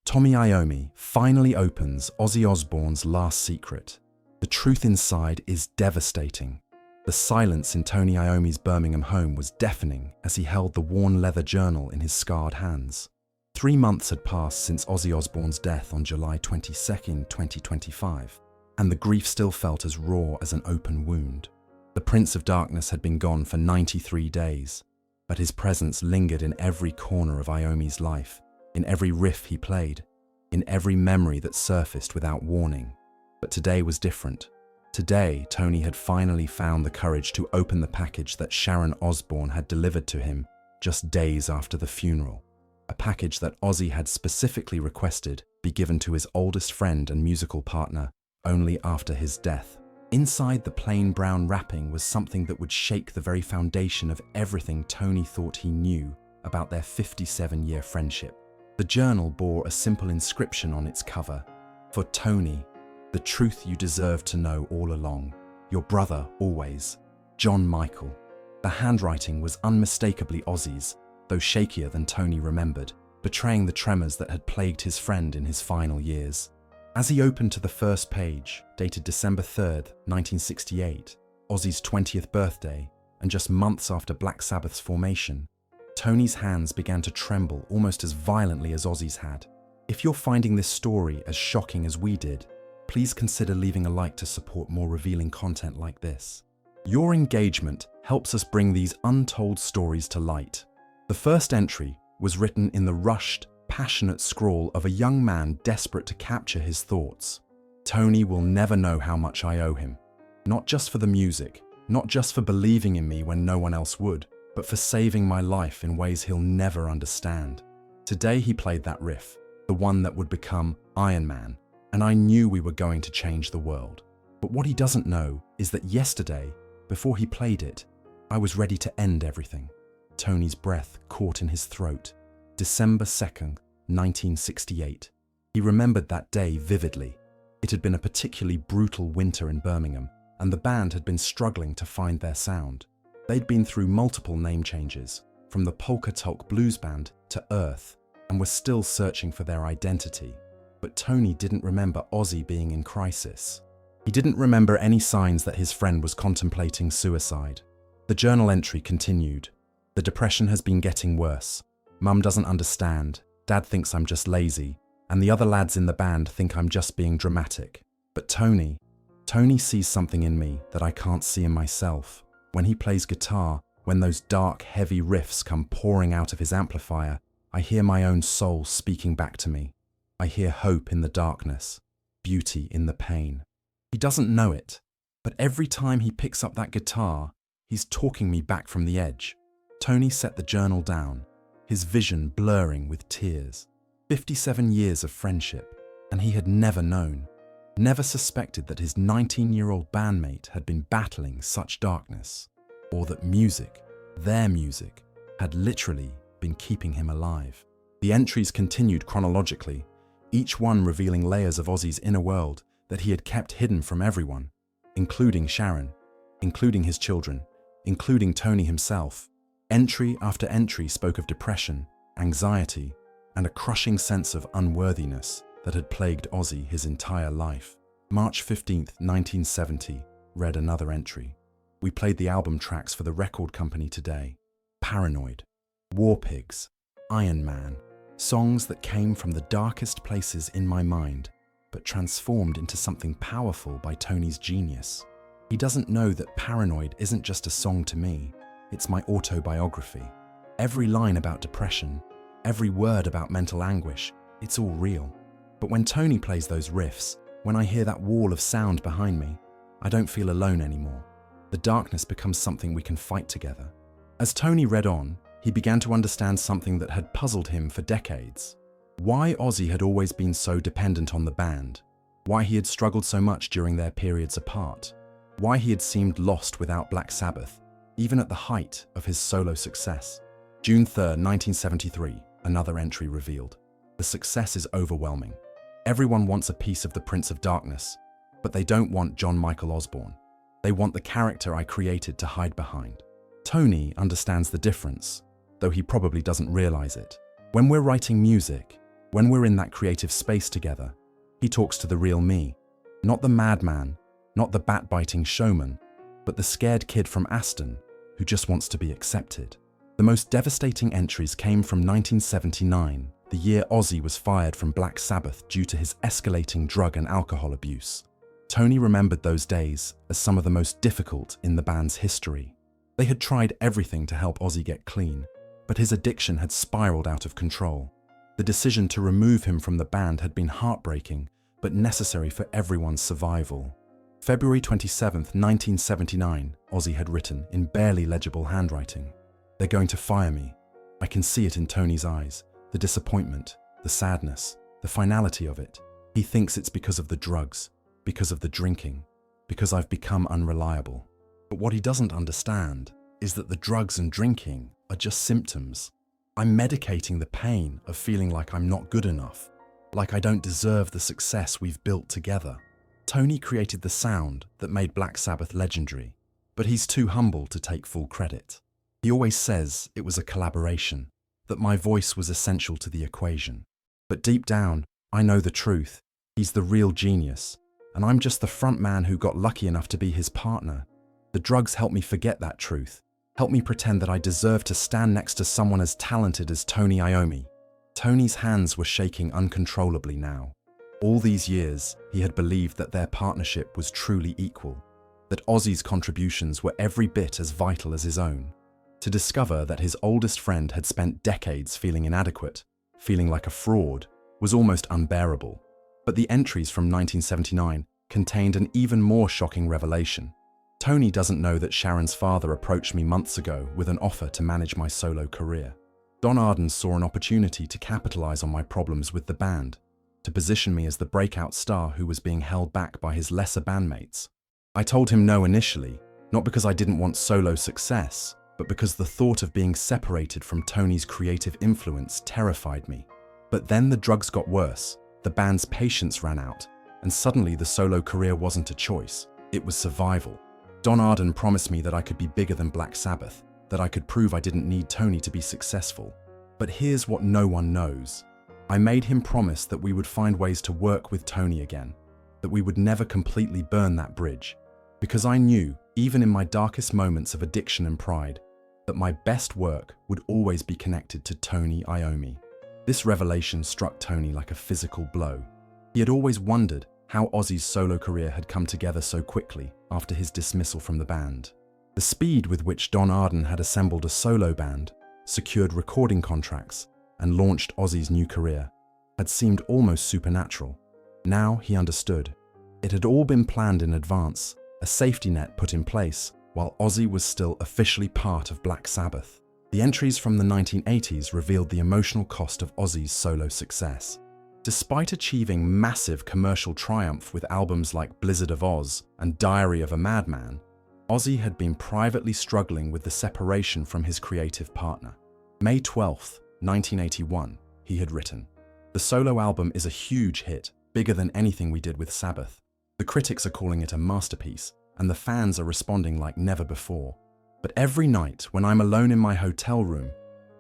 Tommy Iommi finally opens Ozzy Osbourne's last secret. The truth inside is devastating. The silence in Tony Iommi's Birmingham home was deafening as he held the worn leather journal in his scarred hands. 3 months had passed since Ozzy Osbourne's death on July 22, 2025, and the grief still felt as raw as an open wound. The Prince of Darkness had been gone for 93 days, but his presence lingered in every corner of Iommi's life, in every riff he played, in every memory that surfaced without warning. But today was different. Today, Tony had finally found the courage to open the package that Sharon Osbourne had delivered to him just days after the funeral. A package that Ozzy had specifically requested be given to his oldest friend and musical partner only after his death. Inside the plain brown wrapping was something that would shake the very foundation of everything Tony thought he knew about their 57-year friendship. The journal bore a simple inscription on its cover: "For Tony, the truth you deserve to know all along. Your brother always, John Michael." The handwriting was unmistakably Ozzy's, though shakier than Tony remembered, betraying the tremors that had plagued his friend in his final years. As he opened to the first page, dated December 3rd, 1968, Ozzy's 20th birthday, and just months after Black Sabbath's formation, Tony's hands began to tremble almost as violently as Ozzy's had. If you're finding this story as shocking as we did, please consider leaving a like to support more revealing content like this. Your engagement helps us bring these untold stories to light. The first entry was written in the rushed, passionate scrawl of a young man desperate to capture his thoughts. "Tony will never know how much I owe him. Not just for the music, not just for believing in me when no one else would, but for saving my life in ways he'll never understand." Today he played that riff, the one that would become Iron Man, and I knew we were going to change the world. But what he doesn't know is that yesterday, before he played it, I was ready to end everything. Tony's breath caught in his throat. December 2nd, 1968. He remembered that day vividly. It had been a particularly brutal winter in Birmingham, and the band had been struggling to find their sound. They'd been through multiple name changes, from the Polka Tulk Blues Band to Earth, and were still searching for their identity. But Tony didn't remember Ozzy being in crisis. He didn't remember any signs that his friend was contemplating suicide. The journal entry continued. "The depression has been getting worse. Mum doesn't understand, Dad thinks I'm just lazy, and the other lads in the band think I'm just being dramatic. But Tony sees something in me that I can't see in myself. When he plays guitar, when those dark, heavy riffs come pouring out of his amplifier, I hear my own soul speaking back to me. I hear hope in the darkness, beauty in the pain." He doesn't know it, but every time he picks up that guitar, he's talking me back from the edge. Tony set the journal down, his vision blurring with tears. 57 years of friendship, and he had never known, never suspected that his 19-year-old bandmate had been battling such darkness, or that music, their music, had literally been keeping him alive. The entries continued chronologically, each one revealing layers of Ozzy's inner world that he had kept hidden from everyone, including Sharon, including his children, including Tony himself. Entry after entry spoke of depression, anxiety, and a crushing sense of unworthiness that had plagued Ozzy his entire life. March 15th, 1970, read another entry. "We played the album tracks for the record company today. Paranoid, War Pigs, Iron Man, songs that came from the darkest places in my mind, but transformed into something powerful by Tony's genius. He doesn't know that Paranoid isn't just a song to me, it's my autobiography. Every line about depression, every word about mental anguish, it's all real. But when Tony plays those riffs, when I hear that wall of sound behind me, I don't feel alone anymore. The darkness becomes something we can fight together." As Tony read on, he began to understand something that had puzzled him for decades. Why Ozzy had always been so dependent on the band, why he had struggled so much during their periods apart, why he had seemed lost without Black Sabbath, even at the height of his solo success. June 3rd, 1973, another entry revealed. "The success is overwhelming. Everyone wants a piece of the Prince of Darkness, but they don't want John Michael Osbourne. They want the character I created to hide behind." Tony understands the difference, though he probably doesn't realize it. When we're writing music, When we're in that creative space together, he talks to the real me, not the madman, not the bat-biting showman, but the scared kid from Aston who just wants to be accepted. The most devastating entries came from 1979, the year Ozzy was fired from Black Sabbath due to his escalating drug and alcohol abuse. Tony remembered those days as some of the most difficult in the band's history. They had tried everything to help Ozzy get clean, but his addiction had spiraled out of control. The decision to remove him from the band had been heartbreaking, but necessary for everyone's survival. February 27, 1979, Ozzy had written in barely legible handwriting, "They're going to fire me. I can see it in Tony's eyes, the disappointment, the sadness, the finality of it. He thinks it's because of the drugs, because of the drinking, because I've become unreliable." But what he doesn't understand is that the drugs and drinking are just symptoms. I'm medicating the pain of feeling like I'm not good enough, like I don't deserve the success we've built together. Tony created the sound that made Black Sabbath legendary, but he's too humble to take full credit. He always says it was a collaboration, that my voice was essential to the equation. But deep down, I know the truth. He's the real genius, and I'm just the front man who got lucky enough to be his partner. The drugs helped me forget that truth, helped me pretend that I deserved to stand next to someone as talented as Tony Iommi. Tony's hands were shaking uncontrollably now. All these years, he had believed that their partnership was truly equal, that Ozzy's contributions were every bit as vital as his own. To discover that his oldest friend had spent decades feeling inadequate, feeling like a fraud, was almost unbearable. But the entries from 1979 contained an even more shocking revelation. Tony doesn't know that Sharon's father approached me months ago with an offer to manage my solo career. Don Arden saw an opportunity to capitalize on my problems with the band, to position me as the breakout star who was being held back by his lesser bandmates. I told him no initially, not because I didn't want solo success, but because the thought of being separated from Tony's creative influence terrified me. But then the drugs got worse, the band's patience ran out, and suddenly the solo career wasn't a choice, it was survival. Don Arden promised me that I could be bigger than Black Sabbath, that I could prove I didn't need Tony to be successful. But here's what no one knows. I made him promise that we would find ways to work with Tony again, that we would never completely burn that bridge, because I knew, even in my darkest moments of addiction and pride, that my best work would always be connected to Tony Iommi. This revelation struck Tony like a physical blow. He had always wondered how Ozzy's solo career had come together so quickly after his dismissal from the band. The speed with which Don Arden had assembled a solo band, secured recording contracts, and launched Ozzy's new career had seemed almost supernatural. Now he understood. It had all been planned in advance, a safety net put in place, while Ozzy was still officially part of Black Sabbath. The entries from the 1980s revealed the emotional cost of Ozzy's solo success. Despite achieving massive commercial triumph with albums like Blizzard of Oz and Diary of a Madman, Ozzy had been privately struggling with the separation from his creative partner. May 12, 1981, he had written, "The solo album is a huge hit, bigger than anything we did with Sabbath. The critics are calling it a masterpiece, and the fans are responding like never before. But every night when I'm alone in my hotel room,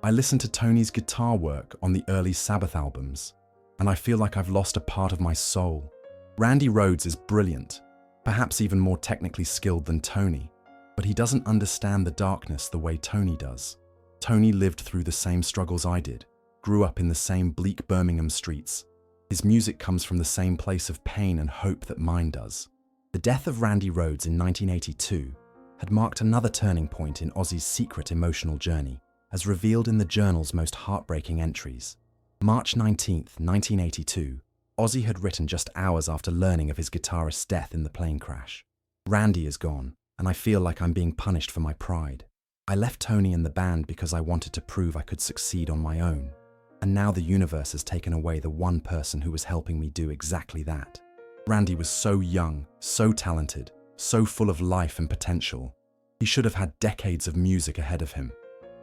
I listen to Tony's guitar work on the early Sabbath albums, and I feel like I've lost a part of my soul. Randy Rhoads is brilliant, perhaps even more technically skilled than Tony, but he doesn't understand the darkness the way Tony does. Tony lived through the same struggles I did, grew up in the same bleak Birmingham streets. His music comes from the same place of pain and hope that mine does." The death of Randy Rhoads in 1982 had marked another turning point in Ozzy's secret emotional journey, as revealed in the journal's most heartbreaking entries. March 19, 1982, Ozzy had written just hours after learning of his guitarist's death in the plane crash. "Randy is gone, and I feel like I'm being punished for my pride. I left Tony and the band because I wanted to prove I could succeed on my own. And now the universe has taken away the one person who was helping me do exactly that. Randy was so young, so talented, so full of life and potential. He should have had decades of music ahead of him.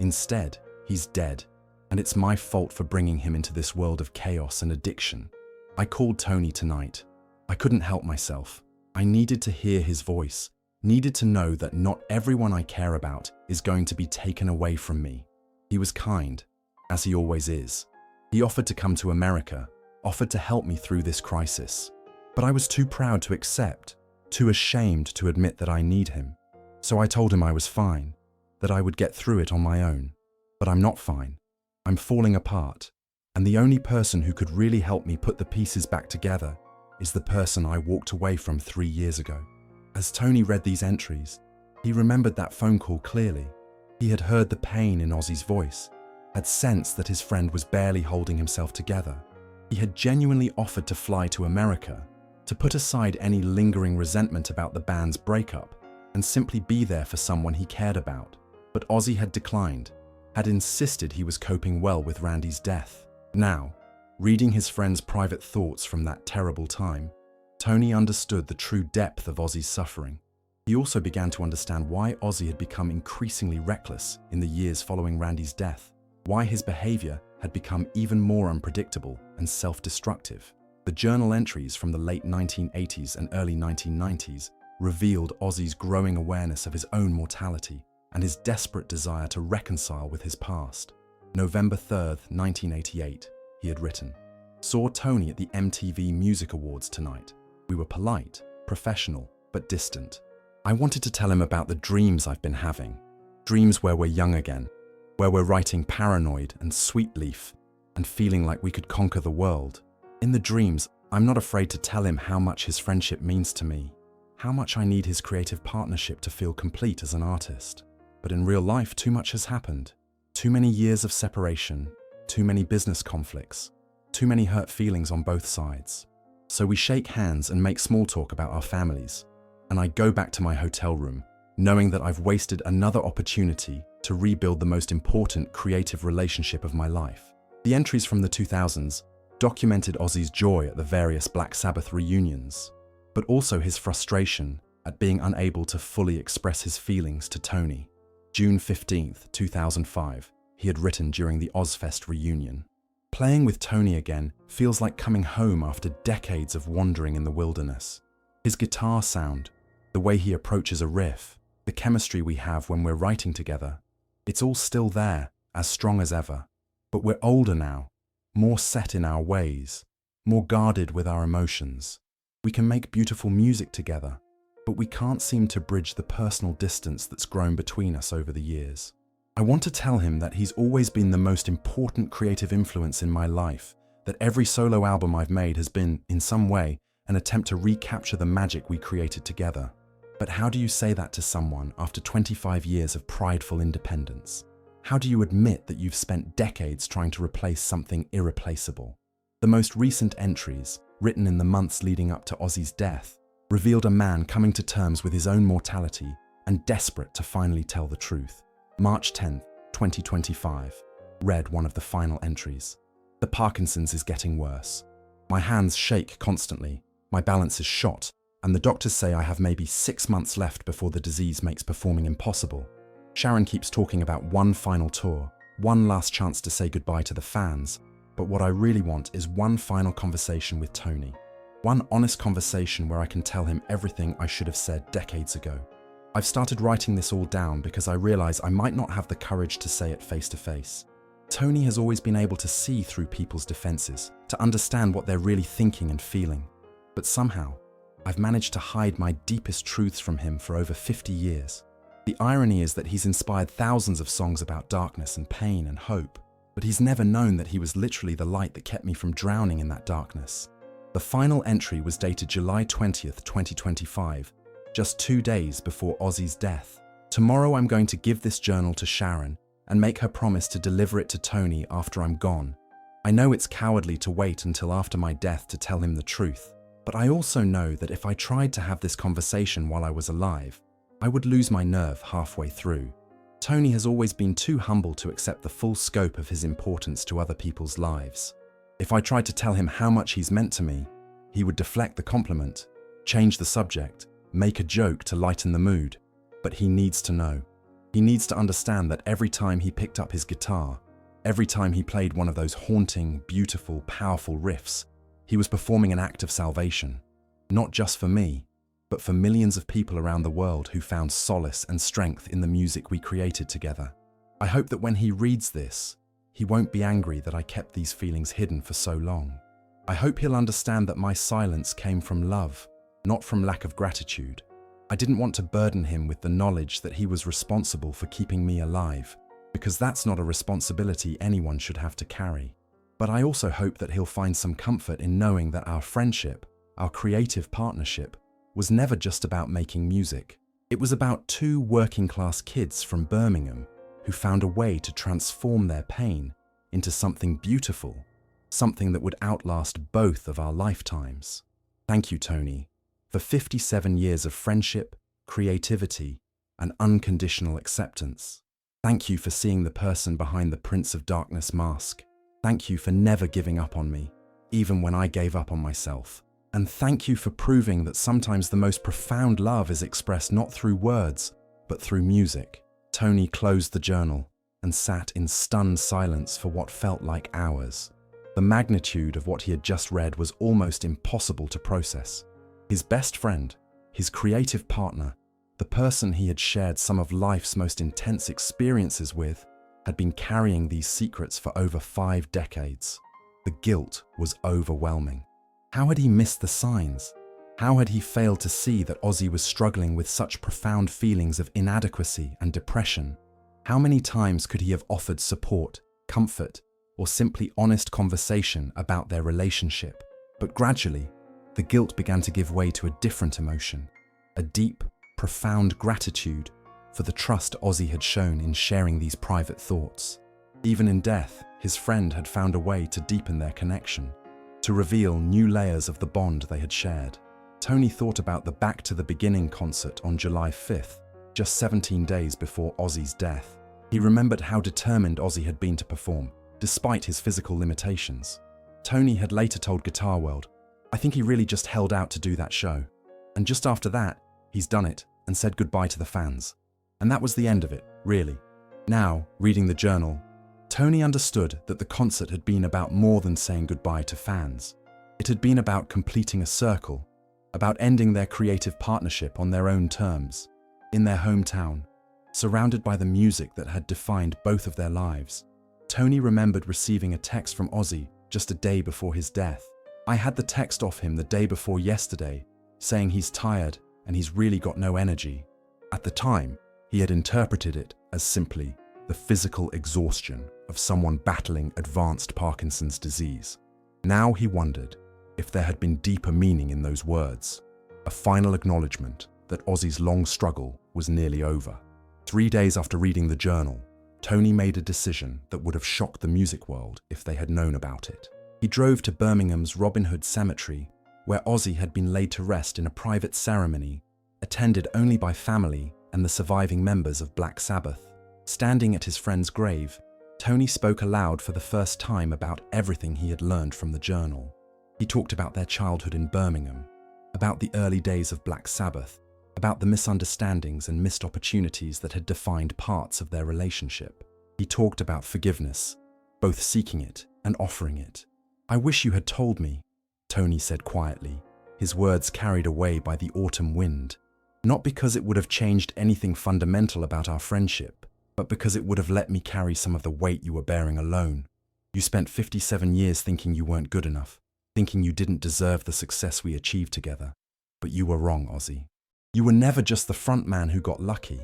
Instead, he's dead, and it's my fault for bringing him into this world of chaos and addiction. I called Tony tonight. I couldn't help myself. I needed to hear his voice, needed to know that not everyone I care about is going to be taken away from me. He was kind, as he always is. He offered to come to America, offered to help me through this crisis. But I was too proud to accept, too ashamed to admit that I need him. So I told him I was fine, that I would get through it on my own. But I'm not fine. I'm falling apart. And the only person who could really help me put the pieces back together is the person I walked away from 3 years ago. As Tony read these entries, he remembered that phone call clearly. He had heard the pain in Ozzy's voice, had sensed that his friend was barely holding himself together. He had genuinely offered to fly to America, to put aside any lingering resentment about the band's breakup, and simply be there for someone he cared about. But Ozzy had declined, had insisted he was coping well with Randy's death. Now, reading his friend's private thoughts from that terrible time, Tony understood the true depth of Ozzy's suffering. He also began to understand why Ozzy had become increasingly reckless in the years following Randy's death, why his behavior had become even more unpredictable and self-destructive. The journal entries from the late 1980s and early 1990s revealed Ozzy's growing awareness of his own mortality and his desperate desire to reconcile with his past. November 3rd, 1988, he had written, "Saw Tony at the MTV Music Awards tonight. We were polite, professional, but distant. I wanted to tell him about the dreams I've been having, dreams where we're young again, where we're writing Paranoid and Sweet Leaf and feeling like we could conquer the world. In the dreams, I'm not afraid to tell him how much his friendship means to me, how much I need his creative partnership to feel complete as an artist. But in real life, too much has happened. Too many years of separation, too many business conflicts, too many hurt feelings on both sides. So we shake hands and make small talk about our families, and I go back to my hotel room, knowing that I've wasted another opportunity to rebuild the most important creative relationship of my life." The entries from the 2000s documented Ozzy's joy at the various Black Sabbath reunions, but also his frustration at being unable to fully express his feelings to Tony. June 15th, 2005, he had written during the Ozfest reunion, "Playing with Tony again feels like coming home after decades of wandering in the wilderness. His guitar sound, the way he approaches a riff, the chemistry we have when we're writing together, it's all still there, as strong as ever. But we're older now, more set in our ways, more guarded with our emotions. We can make beautiful music together, but we can't seem to bridge the personal distance that's grown between us over the years. I want to tell him that he's always been the most important creative influence in my life, that every solo album I've made has been, in some way, an attempt to recapture the magic we created together. But how do you say that to someone after 25 years of prideful independence? How do you admit that you've spent decades trying to replace something irreplaceable?" The most recent entries, written in the months leading up to Ozzy's death, revealed a man coming to terms with his own mortality and desperate to finally tell the truth. March 10th, 2025, read one of the final entries. "The Parkinson's is getting worse. My hands shake constantly, my balance is shot, and the doctors say I have maybe 6 months left before the disease makes performing impossible. Sharon keeps talking about one final tour, one last chance to say goodbye to the fans, but what I really want is one final conversation with Tony. One honest conversation where I can tell him everything I should have said decades ago. I've started writing this all down because I realize I might not have the courage to say it face to face. Tony has always been able to see through people's defenses, to understand what they're really thinking and feeling. But somehow, I've managed to hide my deepest truths from him for over 50 years. The irony is that he's inspired thousands of songs about darkness and pain and hope, but he's never known that he was literally the light that kept me from drowning in that darkness." The final entry was dated July 20th, 2025, just 2 days before Ozzy's death. "Tomorrow I'm going to give this journal to Sharon and make her promise to deliver it to Tony after I'm gone. I know it's cowardly to wait until after my death to tell him the truth, but I also know that if I tried to have this conversation while I was alive, I would lose my nerve halfway through. Tony has always been too humble to accept the full scope of his importance to other people's lives. If I tried to tell him how much he's meant to me, he would deflect the compliment, change the subject, make a joke to lighten the mood. But he needs to know. He needs to understand that every time he picked up his guitar, every time he played one of those haunting, beautiful, powerful riffs, he was performing an act of salvation. Not just for me, but for millions of people around the world who found solace and strength in the music we created together. I hope that when he reads this, he won't be angry that I kept these feelings hidden for so long. I hope he'll understand that my silence came from love, not from lack of gratitude. I didn't want to burden him with the knowledge that he was responsible for keeping me alive, because that's not a responsibility anyone should have to carry. But I also hope that he'll find some comfort in knowing that our friendship, our creative partnership, was never just about making music. It was about two working-class kids from Birmingham who found a way to transform their pain into something beautiful, something that would outlast both of our lifetimes. Thank you, Tony, for 57 years of friendship, creativity, and unconditional acceptance. Thank you for seeing the person behind the Prince of Darkness mask. Thank you for never giving up on me, even when I gave up on myself. And thank you for proving that sometimes the most profound love is expressed not through words, but through music. Tony closed the journal and sat in stunned silence for what felt like hours. The magnitude of what he had just read was almost impossible to process. His best friend, his creative partner, the person he had shared some of life's most intense experiences with, had been carrying these secrets for over 5 decades. The guilt was overwhelming. How had he missed the signs? How had he failed to see that Ozzy was struggling with such profound feelings of inadequacy and depression? How many times could he have offered support, comfort, or simply honest conversation about their relationship? But gradually, the guilt began to give way to a different emotion, a deep, profound gratitude for the trust Ozzy had shown in sharing these private thoughts. Even in death, his friend had found a way to deepen their connection, to reveal new layers of the bond they had shared. Tony thought about the Back to the Beginning concert on July 5th, just 17 days before Ozzy's death. He remembered how determined Ozzy had been to perform, despite his physical limitations. Tony had later told Guitar World, "I think he really just held out to do that show. And just after that, he's done it and said goodbye to the fans." And that was the end of it, really. Now, reading the journal, Tony understood that the concert had been about more than saying goodbye to fans. It had been about completing a circle, about ending their creative partnership on their own terms, in their hometown, surrounded by the music that had defined both of their lives. Tony remembered receiving a text from Ozzy just a day before his death. "I had the text off him the day before yesterday, saying he's tired and he's really got no energy." At the time, he had interpreted it as simply the physical exhaustion of someone battling advanced Parkinson's disease. Now he wondered if there had been deeper meaning in those words, a final acknowledgement that Ozzy's long struggle was nearly over. 3 days after reading the journal, Tony made a decision that would have shocked the music world if they had known about it. He drove to Birmingham's Robin Hood Cemetery, where Ozzy had been laid to rest in a private ceremony, attended only by family and the surviving members of Black Sabbath. Standing at his friend's grave, Tony spoke aloud for the first time about everything he had learned from the journal. He talked about their childhood in Birmingham, about the early days of Black Sabbath, about the misunderstandings and missed opportunities that had defined parts of their relationship. He talked about forgiveness, both seeking it and offering it. "I wish you had told me," Tony said quietly, his words carried away by the autumn wind. "Not because it would have changed anything fundamental about our friendship, but because it would have let me carry some of the weight you were bearing alone. You spent 57 years thinking you weren't good enough, thinking you didn't deserve the success we achieved together. But you were wrong, Ozzy. You were never just the front man who got lucky.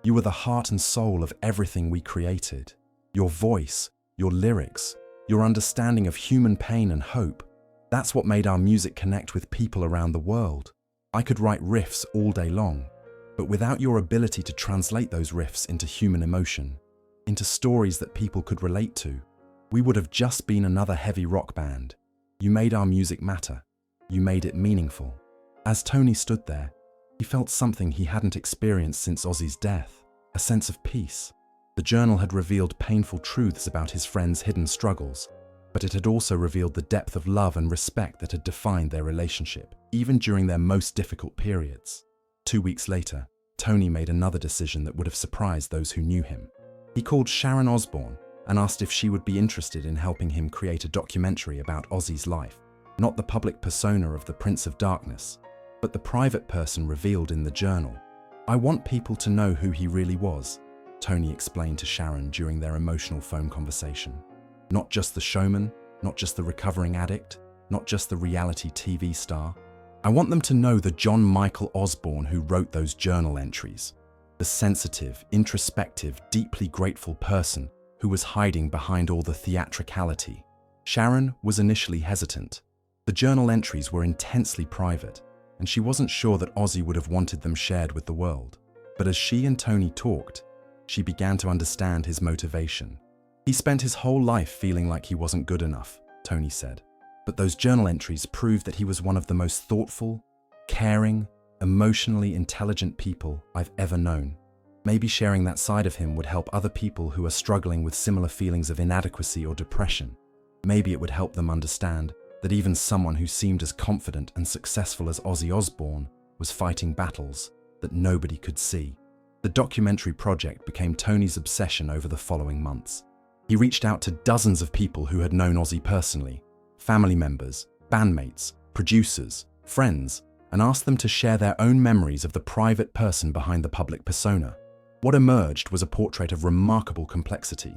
You were the heart and soul of everything we created. Your voice, your lyrics, your understanding of human pain and hope, that's what made our music connect with people around the world. I could write riffs all day long, but without your ability to translate those riffs into human emotion, into stories that people could relate to, we would have just been another heavy rock band. You made our music matter. You made it meaningful." As Tony stood there, he felt something he hadn't experienced since Ozzy's death, a sense of peace. The journal had revealed painful truths about his friend's hidden struggles, but it had also revealed the depth of love and respect that had defined their relationship, even during their most difficult periods. 2 weeks later, Tony made another decision that would have surprised those who knew him. He called Sharon Osbourne and asked if she would be interested in helping him create a documentary about Ozzy's life, not the public persona of the Prince of Darkness, but the private person revealed in the journal. "I want people to know who he really was," Tony explained to Sharon during their emotional phone conversation. Not just the showman, not just the recovering addict, not just the reality TV star. I want them to know the John Michael Osbourne who wrote those journal entries. The sensitive, introspective, deeply grateful person who was hiding behind all the theatricality. Sharon was initially hesitant. The journal entries were intensely private, and she wasn't sure that Ozzy would have wanted them shared with the world. But as she and Tony talked, she began to understand his motivation. He spent his whole life feeling like he wasn't good enough, Tony said. But those journal entries proved that he was one of the most thoughtful, caring, emotionally intelligent people I've ever known. Maybe sharing that side of him would help other people who are struggling with similar feelings of inadequacy or depression. Maybe it would help them understand that even someone who seemed as confident and successful as Ozzy Osbourne was fighting battles that nobody could see. The documentary project became Tony's obsession over the following months. He reached out to dozens of people who had known Ozzy personally, family members, bandmates, producers, friends, and asked them to share their own memories of the private person behind the public persona. What emerged was a portrait of remarkable complexity.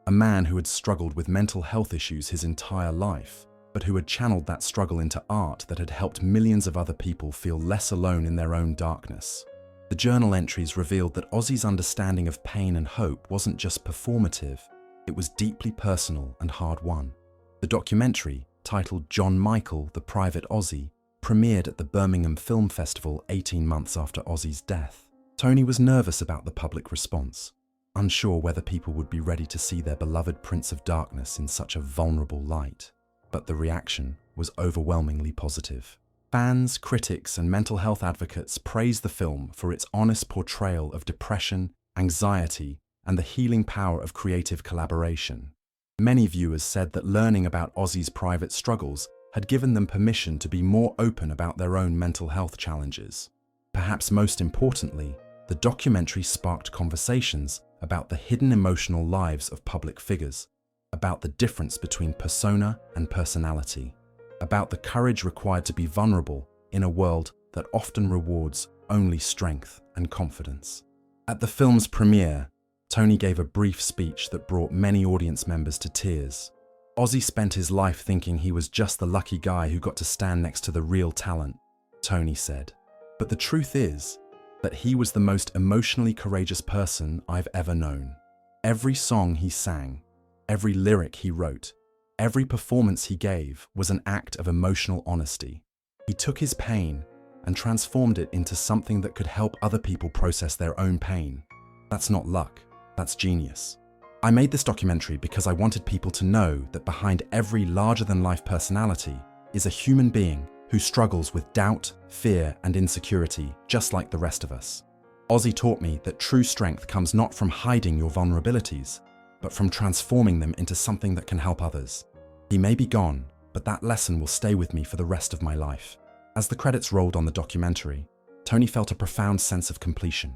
A man who had struggled with mental health issues his entire life, but who had channeled that struggle into art that had helped millions of other people feel less alone in their own darkness. The journal entries revealed that Ozzy's understanding of pain and hope wasn't just performative, it was deeply personal and hard-won. The documentary, titled John Michael, The Private Ozzy, premiered at the Birmingham Film Festival 18 months after Ozzy's death. Tony was nervous about the public response, unsure whether people would be ready to see their beloved Prince of Darkness in such a vulnerable light. But the reaction was overwhelmingly positive. Fans, critics, and mental health advocates praised the film for its honest portrayal of depression, anxiety, and the healing power of creative collaboration. Many viewers said that learning about Ozzy's private struggles had given them permission to be more open about their own mental health challenges. Perhaps most importantly, the documentary sparked conversations about the hidden emotional lives of public figures, about the difference between persona and personality, about the courage required to be vulnerable in a world that often rewards only strength and confidence. At the film's premiere, Tony gave a brief speech that brought many audience members to tears. Ozzy spent his life thinking he was just the lucky guy who got to stand next to the real talent, Tony said. But the truth is that he was the most emotionally courageous person I've ever known. Every song he sang, every lyric he wrote, every performance he gave was an act of emotional honesty. He took his pain and transformed it into something that could help other people process their own pain. That's not luck, that's genius. I made this documentary because I wanted people to know that behind every larger-than-life personality is a human being who struggles with doubt, fear, and insecurity, just like the rest of us. Ozzy taught me that true strength comes not from hiding your vulnerabilities, but from transforming them into something that can help others. He may be gone, but that lesson will stay with me for the rest of my life. As the credits rolled on the documentary, Tony felt a profound sense of completion.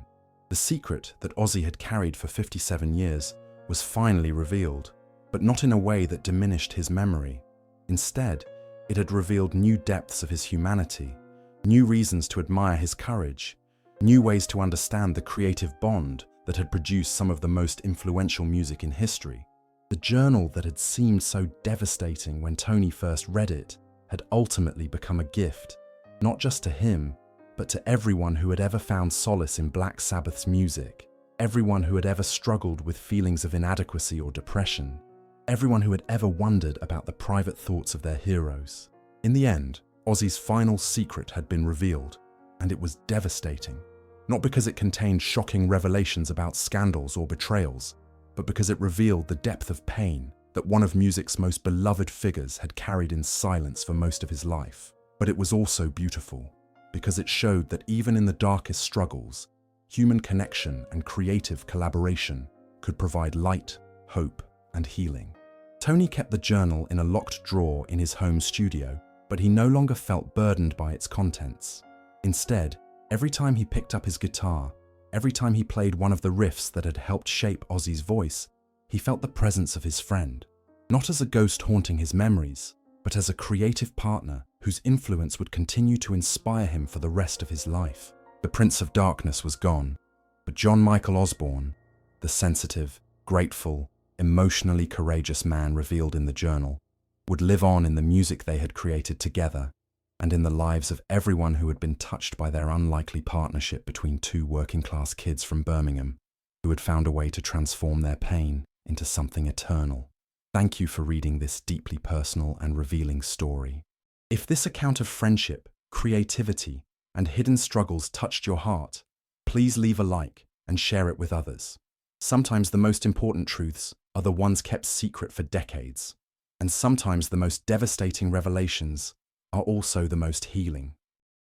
The secret that Ozzy had carried for 57 years was finally revealed, but not in a way that diminished his memory. Instead, it had revealed new depths of his humanity, new reasons to admire his courage, new ways to understand the creative bond that had produced some of the most influential music in history. The journal that had seemed so devastating when Tony first read it had ultimately become a gift, not just to him, but to everyone who had ever found solace in Black Sabbath's music, everyone who had ever struggled with feelings of inadequacy or depression, everyone who had ever wondered about the private thoughts of their heroes. In the end, Ozzy's final secret had been revealed, and it was devastating. Not because it contained shocking revelations about scandals or betrayals, but because it revealed the depth of pain that one of music's most beloved figures had carried in silence for most of his life. But it was also beautiful, because it showed that even in the darkest struggles, human connection and creative collaboration could provide light, hope, and healing. Tony kept the journal in a locked drawer in his home studio, but he no longer felt burdened by its contents. Instead, every time he picked up his guitar, every time he played one of the riffs that had helped shape Ozzy's voice, he felt the presence of his friend, not as a ghost haunting his memories, but as a creative partner whose influence would continue to inspire him for the rest of his life. The Prince of Darkness was gone, but John Michael Osbourne, the sensitive, grateful, emotionally courageous man revealed in the journal, would live on in the music they had created together and in the lives of everyone who had been touched by their unlikely partnership between two working-class kids from Birmingham who had found a way to transform their pain into something eternal. Thank you for reading this deeply personal and revealing story. If this account of friendship, creativity, and hidden struggles touched your heart, please leave a like and share it with others. Sometimes the most important truths are the ones kept secret for decades, and sometimes the most devastating revelations are also the most healing.